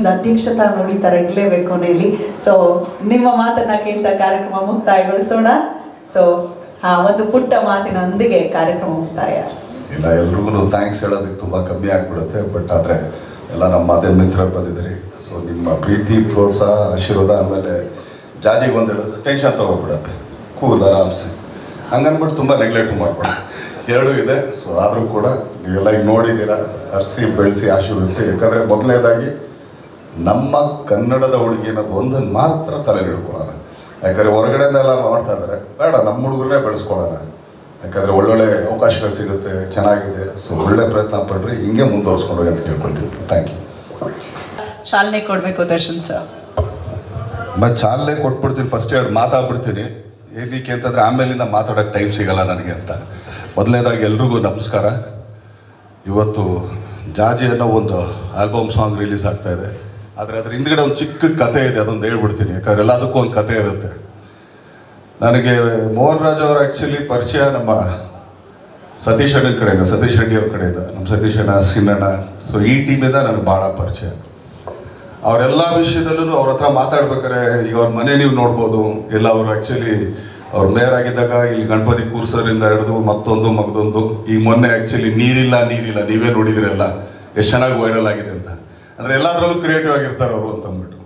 ಅಧ್ಯಕ್ಷತಾ ನುಡಿತಾರೆ ಇರಲೇಬೇಕು ಇಲ್ಲಿ. ಸೊ ನಿಮ್ಮ ಮಾತನ್ನ ಕೇಳ್ತಾ ಕಾರ್ಯಕ್ರಮ ಮುಕ್ತಾಯಗೊಳಿಸೋಣ. ಸೊ ಒಂದು ಪುಟ್ಟ ಮಾತಿನೊಂದಿಗೆ ಕಾರ್ಯಕ್ರಮ ಮುಕ್ತಾಯ. ಇಲ್ಲ, ಎಲ್ರಿಗೂ ಥ್ಯಾಂಕ್ಸ್ ಹೇಳೋದಕ್ಕೆ ತುಂಬ ಕಮ್ಮಿ ಆಗಿಬಿಡುತ್ತೆ. ಬಟ್ ಆದರೆ ಎಲ್ಲ ನಮ್ಮ ಮಾಧ್ಯಮ ಮಿತ್ರರು ಬಂದಿದ್ದೀರಿ. ಸೊ ನಿಮ್ಮ ಪ್ರೀತಿ, ಪ್ರೋತ್ಸಾಹ, ಆಶೀರ್ವಾದ, ಆಮೇಲೆ ಜಾಜಿಗೆ ಒಂದು ಹೇಳಿದ್ರೆ ಟೆನ್ಷನ್ ತೊಗೊಬಿಡತ್ತೆ, ಕೂಲ್ ಆರಾಮ್ಸೆ ಹಂಗನ್ಬಿಟ್ಟು ತುಂಬ ನೆಗ್ಲೆಕ್ಟ್ ಮಾಡ್ಬೇಡ. ಎರಡೂ ಇದೆ. ಸೊ ಆದರೂ ಕೂಡ ನೀವೆಲ್ಲ ಈಗ ನೋಡಿದ್ದೀರಾ, ಹರಿಸಿ ಬೆಳೆಸಿ ಆಶೀರ್ವದಿಸಿ. ಯಾಕಂದರೆ ಮೊದಲನೇದಾಗಿ ನಮ್ಮ ಕನ್ನಡದ ಹುಡುಗಿ ಅನ್ನೋದು ಒಂದನ್ನು ಮಾತ್ರ ತಲೆ ಹಿಡ್ಕೊಳ್ಳೋಣ. ಯಾಕಂದರೆ ಹೊರಗಡೆಯಿಂದೆಲ್ಲ ಮಾಡ್ತಾ ಇದ್ದಾರೆ, ಬೇಡ ನಮ್ಮ ಹುಡುಗರನ್ನೇ ಬೆಳೆಸ್ಕೊಳ್ಳೋಣ. ಯಾಕಂದರೆ ಒಳ್ಳೊಳ್ಳೆ ಅವಕಾಶಗಳು ಸಿಗುತ್ತೆ, ಚೆನ್ನಾಗಿದೆ. ಸೊ ಒಳ್ಳೆ ಪ್ರಯತ್ನ ಪಡ್ರಿ, ಹಿಂಗೆ ಮುಂದುವರ್ಸ್ಕೊಂಡು ಹೋಗಿ ಅಂತ ಕೇಳ್ಕೊಳ್ತೀವಿ. Thank you. ಚಾಲನೆ ಕೊಡಬೇಕು ದರ್ಶನ್ ಸರ್. ಚಾಲನೆ ಕೊಟ್ಬಿಡ್ತೀನಿ, ಫಸ್ಟ್ ಎರಡು ಮಾತಾಡ್ಬಿಡ್ತೀನಿ. ಏನಕ್ಕೆ ಅಂತಂದರೆ ಆಮೇಲಿಂದ ಮಾತಾಡೋಕ್ಕೆ ಟೈಮ್ ಸಿಗಲ್ಲ ನನಗೆ ಅಂತ. ಮೊದಲನೇದಾಗಿ ಎಲ್ರಿಗೂ ನಮಸ್ಕಾರ. ಇವತ್ತು ಜಾಜಿ ಅನ್ನೋ ಒಂದು ಆಲ್ಬಮ್ ಸಾಂಗ್ ರಿಲೀಸ್ ಆಗ್ತಾ ಇದೆ. ಆದರೆ ಅದ್ರ ಹಿಂದ್ಗಡೆ ಒಂದು ಚಿಕ್ಕ ಕತೆ ಇದೆ, ಅದೊಂದು ಹೇಳ್ಬಿಡ್ತೀನಿ. ಯಾಕಂದ್ರೆ ಎಲ್ಲದಕ್ಕೂ ಒಂದು ಕತೆ ಇರುತ್ತೆ. ನನಗೆ ಮೋಹನ್ ರಾಜ್ ಅವರು ಆ್ಯಕ್ಚುಲಿ ಪರಿಚಯ ನಮ್ಮ ಸತೀಶ್ ಅಣ್ಣನ ಕಡೆಯಿಂದ, ಸತೀಶ್ ರೆಡ್ಡಿ ಅವ್ರ ಕಡೆಯಿಂದ. ನಮ್ಮ ಸತೀಶ್ ಅಣ್ಣ, ಸಿನ್ನಣ್ಣ, ಸೊ ಈ ಟೀಮಿಂದ ನನಗೆ ಭಾಳ ಪರಿಚಯ. ಅವರೆಲ್ಲ ವಿಷಯದಲ್ಲೂ ಅವ್ರ ಹತ್ರ ಮಾತಾಡ್ಬೇಕಾರೆ, ಈಗ ಅವ್ರ ಮನೆ ನೀವು ನೋಡ್ಬೋದು. ಎಲ್ಲ ಅವರು ಆ್ಯಕ್ಚುಲಿ ಅವ್ರು ಮೇಯರ್ ಆಗಿದ್ದಾಗ ಇಲ್ಲಿ ಗಣಪತಿ ಕೂರ್ಸೋದ್ರಿಂದ ಹಿಡಿದು ಮತ್ತೊಂದು ಮಗದೊಂದು. ಈಗ ಮೊನ್ನೆ ಆ್ಯಕ್ಚುಲಿ ನೀರಿಲ್ಲ ನೀವೇ ನೋಡಿದಿರಲ್ಲ ಎಷ್ಟು ಚೆನ್ನಾಗಿ ವೈರಲ್ ಆಗಿದೆ ಅಂತ. ಅಂದರೆ ಎಲ್ಲದರಲ್ಲೂ ಕ್ರಿಯೇಟಿವ್ ಆಗಿರ್ತಾರೆ ಅವರು ಅಂತಂದ್ಬಿಟ್ಟು.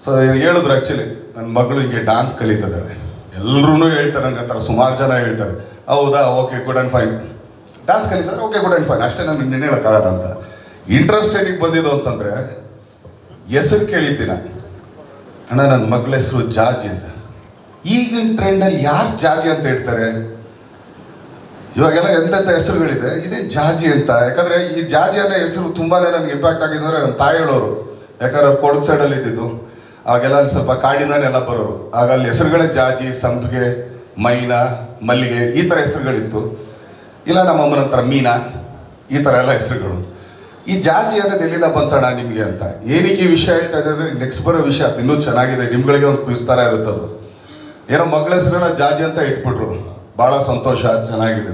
ಸೊ ಹೇಳಿದ್ರು ಆ್ಯಕ್ಚುಲಿ ನನ್ನ ಮಗಳು ಹಿಂಗೆ ಡ್ಯಾನ್ಸ್ ಕಲಿತಿದ್ದಾಳೆ. ಎಲ್ಲರೂ ಹೇಳ್ತಾರೆ ನಂಗೆ, ಆ ಥರ ಸುಮಾರು ಜನ ಹೇಳ್ತಾರೆ. ಹೌದಾ, okay, good and fine, dance ಕಲಿ sir, okay, good and fine, ಅಷ್ಟೇ. ನಾನು ನಿನ್ನೆ ಹೇಳೋಕ್ಕಾಗಲ್ಲ ಅಂತ. ಇಂಟ್ರೆಸ್ಟ್ ಏನಕ್ಕೆ ಬಂದಿದ್ದು ಅಂತಂದರೆ, ಹೆಸರು ಕೇಳಿದ್ದೀನ, ಅಣ್ಣ ನನ್ನ ಮಗಳ ಹೆಸರು ಜಾಜಿ ಅಂತ. ಈಗಿನ ಟ್ರೆಂಡಲ್ಲಿ ಯಾರು ಜಾಜಿ ಅಂತ ಹೇಳ್ತಾರೆ? ಇವಾಗೆಲ್ಲ ಎಂತೆಂಥ ಹೆಸರುಗಳಿದೆ, ಇದೇ ಜಾಜಿ ಅಂತ. ಯಾಕಂದರೆ ಈ ಜಾಜಿ ಅನ್ನೋ ಹೆಸರು ತುಂಬಾ ನನಗೆ ಇಂಪ್ಯಾಕ್ಟ್ ಆಗಿದೆ ಅಂದರೆ ನಮ್ಮ ತಾಯಿ ಹೇಳೋರು. ಯಾಕಂದ್ರೆ ಅವ್ರು ಕೊಡಗು ಸೈಡಲ್ಲಿ ಇದ್ದಿದ್ದು, ಆಗೆಲ್ಲ ಅಲ್ಲಿ ಸ್ವಲ್ಪ ಕಾಡಿಂದಾನೆಲ್ಲ ಬರೋರು. ಆಗ ಅಲ್ಲಿ ಹೆಸರುಗಳೇ ಜಾಜಿ, ಸಂಪಿಗೆ, ಮೈನಾ, ಮಲ್ಲಿಗೆ, ಈ ಥರ ಹೆಸರುಗಳಿತ್ತು. ಇಲ್ಲ ನಮ್ಮ ಅಮ್ಮನ ಹತ್ರ ಮೀನಾ, ಈ ಥರ ಎಲ್ಲ ಹೆಸರುಗಳು. ಈ ಜಾಜಿ ಅನ್ನೋದು ಎಲ್ಲಿಂದ ಬಂತಣ ನಿಮಗೆ ಅಂತ. ಏನಕ್ಕೆ ಈ ವಿಷಯ ಹೇಳ್ತಾ ಇದ್ದಾರೆ, ನೆಕ್ಸ್ಟ್ ಬರೋ ವಿಷಯ ಅದು ಇನ್ನೂ ಚೆನ್ನಾಗಿದೆ. ನಿಮ್ಗಳಿಗೆ ಒಂದು ಕ್ವಿಜ್ ಥರ ಇರುತ್ತೆ ಅದು. ಏನೋ ಮಗಳ ಹೆಸರನ್ನ ಜಾಜಿ ಅಂತ ಇಟ್ಬಿಟ್ರು, ಭಾಳ ಸಂತೋಷ, ಚೆನ್ನಾಗಿದೆ.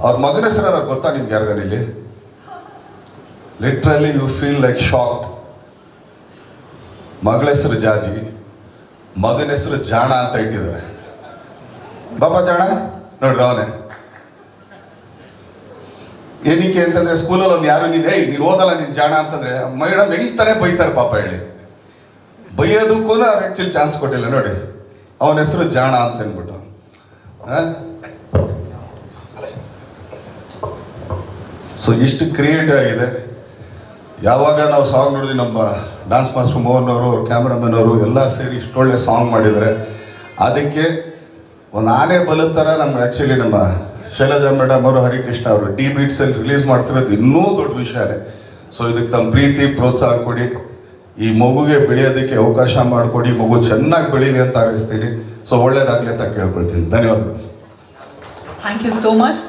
ಅವ್ರ ಮಗನ ಹೆಸರು ನನಗೆ ಗೊತ್ತಾ ನಿಮ್ಗೆ ಯಾರಿಗಾನಿಲ್ಲಿ? Literally you feel like shock. ಮಗಳ ಹೆಸರು ಜಾಜಿ, ಮಗನ ಹೆಸರು ಜಾಣ ಅಂತ ಇಟ್ಟಿದ್ದಾರೆ. ಬಾಬಾ ಜಾಣ ನೋಡ್ರಿ ಅವನೇ. ಏನಕ್ಕೆ ಅಂತಂದ್ರೆ ಸ್ಕೂಲಲ್ಲಿ ಒಂದು ಯಾರು ನೀನು ಓದಲ್ಲ ನೀನು ಜಾಣ ಅಂತಂದ್ರೆ ಮೇಡಮ್ ಹೆಂಗ್ ತಾನೇ ಬೈತಾರೆ ಪಾಪ ಹೇಳಿ. ಬೈಯೋದಕ್ಕೂ ಅವ್ರು ಆ್ಯಕ್ಚುಲಿ ಚಾನ್ಸ್ ಕೊಟ್ಟಿಲ್ಲ ನೋಡಿ. ಅವನ ಹೆಸರು ಜಾಣ ಅಂತ ಅಂದ್ಬಿಟ್ಟು. ಸೊ ಇಷ್ಟು ಕ್ರಿಯೇಟಿವ್ ಆಗಿದೆ. ಯಾವಾಗ ನಾವು ಸಾಂಗ್ ನೋಡಿದ್ವಿ, ನಮ್ಮ ಡ್ಯಾನ್ಸ್ ಮಾಸ್ಟರ್ ಮೋಹನ್ ಅವರು, ಅವ್ರ ಕ್ಯಾಮ್ರಾಮನ್ ಅವರು ಎಲ್ಲ ಸೇರಿ ಇಷ್ಟೊಳ್ಳೆ ಸಾಂಗ್ ಮಾಡಿದ್ದಾರೆ. ಅದಕ್ಕೆ ಒಂದು ಆನೆ ಬಲದ ಥರ ನಮ್ಮ ಆ್ಯಕ್ಚುಲಿ ನಮ್ಮ ಶೈಲಜಾ ಮೇಡಮ್ ಅವರು, ಹರಿಕೃಷ್ಣ ಅವರು ಡಿ ಬೀಟ್ಸಲ್ಲಿ ರಿಲೀಸ್ ಮಾಡ್ತಿರೋದು ಇನ್ನೂ ದೊಡ್ಡ ವಿಷಯನೇ. ಸೊ ಇದಕ್ಕೆ ತಮ್ಮ ಪ್ರೀತಿ ಪ್ರೋತ್ಸಾಹ ಕೊಡಿ. ಈ ಮಗುಗೆ ಬೆಳೆಯೋದಕ್ಕೆ ಅವಕಾಶ ಮಾಡಿಕೊಡಿ. ಮಗು ಚೆನ್ನಾಗಿ ಬೆಳೀಲಿ ಅಂತ ಹಾರೈಸ್ತೀನಿ. ಸೊ ಒಳ್ಳೇದಾಗಲಿ ಅಂತ ಕೇಳ್ಕೊಳ್ತೀನಿ. ಧನ್ಯವಾದಗಳು. Thank you so much.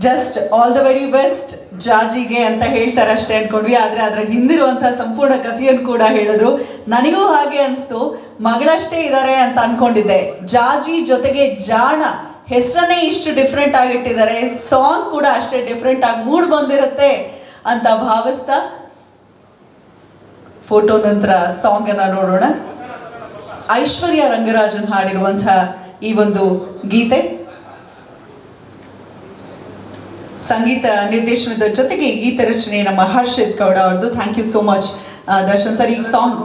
Just all the very best ಜಾಜಿಗೆ ಅಂತ ಹೇಳ್ತಾರೆ ಅಷ್ಟೇ ಅಂದ್ಕೊಂಡ್ವಿ. ಆದರೆ ಅದರ ಹಿಂದಿರುವಂತಹ ಸಂಪೂರ್ಣ ಕಥೆಯನ್ನು ಕೂಡ ಹೇಳಿದ್ರು. ನನಗೂ ಹಾಗೆ ಅನಿಸ್ತು, ಮಗಳಷ್ಟೇ ಇದ್ದಾರೆ ಅಂತ ಅನ್ಕೊಂಡಿದ್ದೆ. ಜಾಜಿ ಜೊತೆಗೆ ಜಾಣ ಹೆಸರನ್ನೇ ಇಷ್ಟು ಡಿಫ್ರೆಂಟ್ ಆಗಿಟ್ಟಿದ್ದಾರೆ, ಸಾಂಗ್ ಕೂಡ ಅಷ್ಟೇ ಡಿಫ್ರೆಂಟ್ ಆಗಿ ಮೂಡ್ ಬಂದಿರುತ್ತೆ ಅಂತ ಭಾವಿಸ್ತಾ ಫೋಟೋ ನಂತರ ಸಾಂಗ್ ಅನ್ನ ನೋಡೋಣ. ಐಶ್ವರ್ಯ ರಂಗರಾಜನ್ ಹಾಡಿರುವಂತಹ ಈ ಒಂದು ಗೀತೆ, ಸಂಗೀತ ನಿರ್ದೇಶನದ ಜೊತೆಗೆ ಗೀತ ರಚನೆ ನಮ್ಮ ಹರ್ಷಿತ್ ಗೌಡ ಅವ್ರದ್ದು. Thank you so much Darshan sir. ಈಗ ಸಾಂಗ್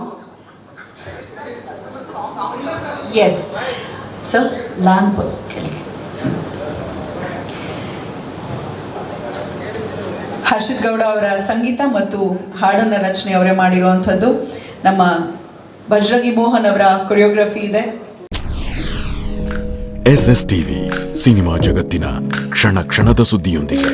ಎಸ್ ಸರ್, ಲ್ಯಾಂಪ್ ಕೆಳಗೆ. ಹರ್ಷಿತ್ ಗೌಡ ಅವರ ಸಂಗೀತ ಮತ್ತು ಹಾಡನ್ನ ರಚನೆ ಅವರೇ ಮಾಡಿರುವಂಥದ್ದು. ನಮ್ಮ ಬಜರಂಗಿ ಮೋಹನ್ ಅವರ ಕೊರಿಯೋಗ್ರಫಿ ಇದೆ. SS TV ಸಿನಿಮಾ ಜಗತ್ತಿನ ಕ್ಷಣ ಕ್ಷಣದ ಸುದ್ದಿಯೊಂದಿಗೆ.